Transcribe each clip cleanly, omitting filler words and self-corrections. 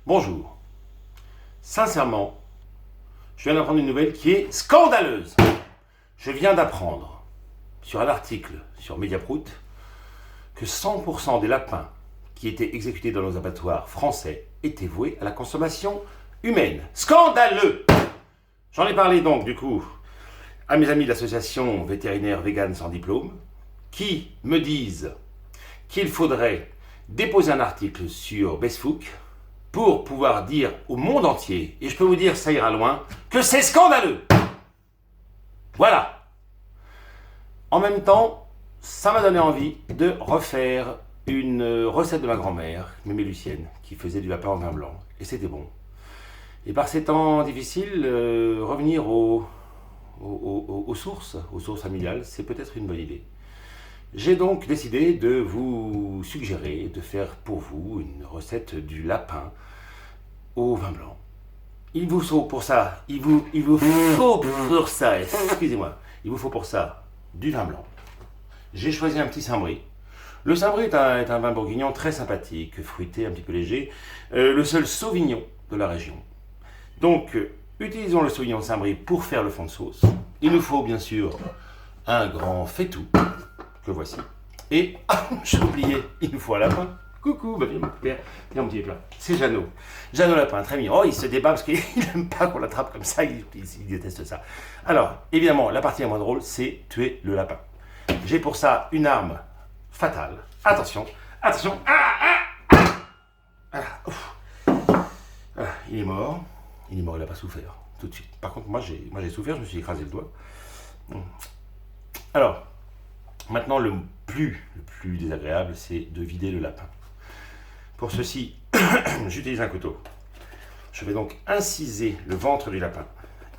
Bonjour. Sincèrement, je viens d'apprendre une nouvelle qui est scandaleuse. Je viens d'apprendre sur un article sur Mediaprout que 100% des lapins qui étaient exécutés dans nos abattoirs français étaient voués à la consommation humaine. Scandaleux! J'en ai parlé donc du coup à mes amis de l'association vétérinaire vegan sans diplôme qui me disent qu'il faudrait déposer un article sur Facebook pour pouvoir dire au monde entier, et je peux vous dire, ça ira loin, que c'est scandaleux. Voilà. En même temps, ça m'a donné envie de refaire une recette de ma grand-mère, Mémé Lucienne, qui faisait du lapin en vin blanc, et c'était bon. Et par ces temps difficiles, revenir aux sources familiales, c'est peut-être une bonne idée. J'ai donc décidé de vous suggérer de faire pour vous une recette du lapin au vin blanc. Il vous faut pour ça, excusez-moi, il vous faut pour ça du vin blanc. J'ai choisi un petit Saint-Brie. Le Saint-Brie est un vin bourguignon très sympathique, fruité, un petit peu léger, le seul Sauvignon de la région. Donc, utilisons le Sauvignon de Saint-Brie pour faire le fond de sauce. Il nous faut bien sûr un grand faitout, que voici. Et, j'ai oublié, il nous faut un lapin. Coucou, bah viens mon petit plat. C'est Jeannot. Jeannot lapin, très mignon. Oh, il se débat parce qu'il n'aime pas qu'on l'attrape comme ça, il déteste ça. Alors, évidemment, la partie la moins drôle, c'est tuer le lapin. J'ai pour ça une arme fatale. Attention, attention. Il est mort. Il est mort, il n'a pas souffert, tout de suite. Par contre, moi j'ai souffert, je me suis écrasé le doigt. Alors, maintenant, le plus désagréable, c'est de vider le lapin. Pour ceci, j'utilise un couteau. Je vais donc inciser le ventre du lapin.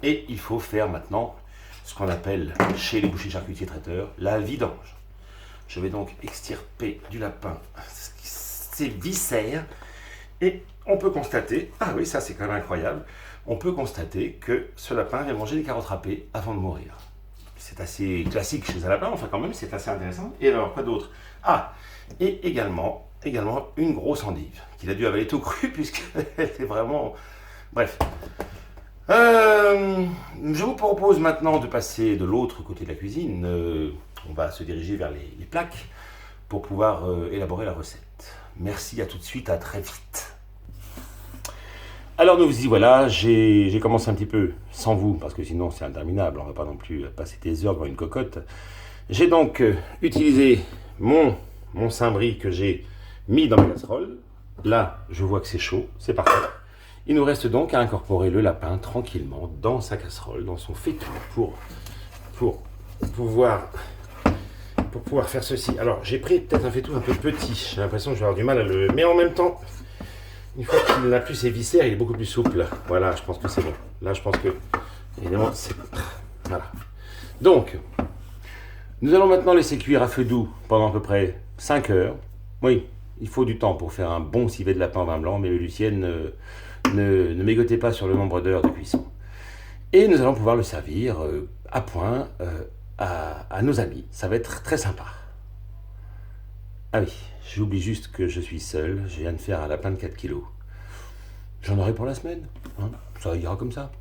Et il faut faire maintenant ce qu'on appelle, chez les bouchers charcutiers traiteurs, la vidange. Je vais donc extirper du lapin ses viscères. Et on peut constater, ah oui, ça c'est quand même incroyable, on peut constater que ce lapin avait mangé des carottes râpées avant de mourir. C'est assez classique chez un lapin, enfin quand même, c'est assez intéressant. Et alors, quoi d'autre? Ah, et également une grosse endive, qu'il a dû avaler tout cru, puisqu'elle était vraiment... Bref. Je vous propose maintenant de passer de l'autre côté de la cuisine. On va se diriger vers les plaques pour pouvoir élaborer la recette. Merci, à tout de suite, à très vite. Alors nous y voilà, j'ai commencé un petit peu sans vous, parce que sinon c'est interminable, on ne va pas non plus passer des heures devant une cocotte. J'ai donc utilisé mon Saint-Brie que j'ai mis dans ma casserole. Là, je vois que c'est chaud, c'est parfait. Il nous reste donc à incorporer le lapin tranquillement dans sa casserole, dans son faitout, pour pouvoir faire ceci. Alors, j'ai pris peut-être un faitout un peu petit, j'ai l'impression que je vais avoir du mal à le... Mais en même temps, une fois qu'il n'a plus ses viscères, il est beaucoup plus souple. Voilà, je pense que c'est bon. Là, je pense que, évidemment, c'est... Voilà. Donc, nous allons maintenant laisser cuire à feu doux pendant à peu près 5 heures. Oui, il faut du temps pour faire un bon civet de lapin en vin blanc, mais Lucienne, ne mégotez pas sur le nombre d'heures de cuisson. Et nous allons pouvoir le servir à point à nos amis. Ça va être très sympa. Ah oui, j'oublie juste que je suis seul. Je viens de faire un lapin de 4 kilos. J'en aurai pour la semaine. Hein, ça ira comme ça.